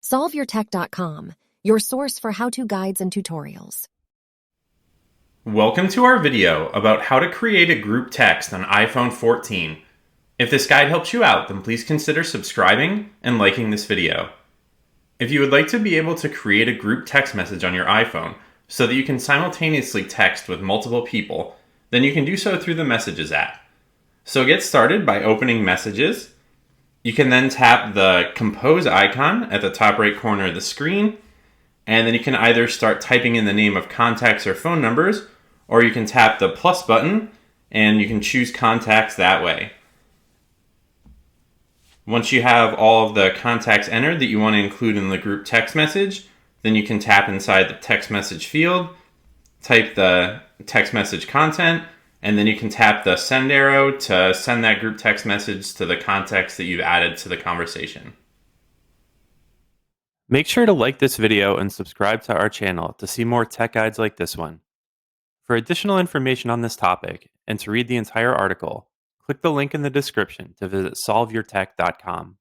SolveYourTech.com, your source for how-to guides and tutorials. Welcome to our video about how to create a group text on iPhone 14. If this guide helps you out, then please consider subscribing and liking this video. If you would like to be able to create a group text message on your iPhone so that you can simultaneously text with multiple people, then you can do so through the Messages app. So get started by opening Messages. You can then tap the Compose icon at the top right corner of the screen, and then you can either start typing in the name of contacts or phone numbers, or you can tap the plus button and you can choose contacts that way. Once you have all of the contacts entered that you want to include in the group text message, then you can tap inside the text message field, type the text message content, and then you can tap the send arrow to send that group text message to the contacts that you've added to the conversation. Make sure to like this video and subscribe to our channel to see more tech guides like this one. For additional information on this topic and to read the entire article, click the link in the description to visit solveyourtech.com.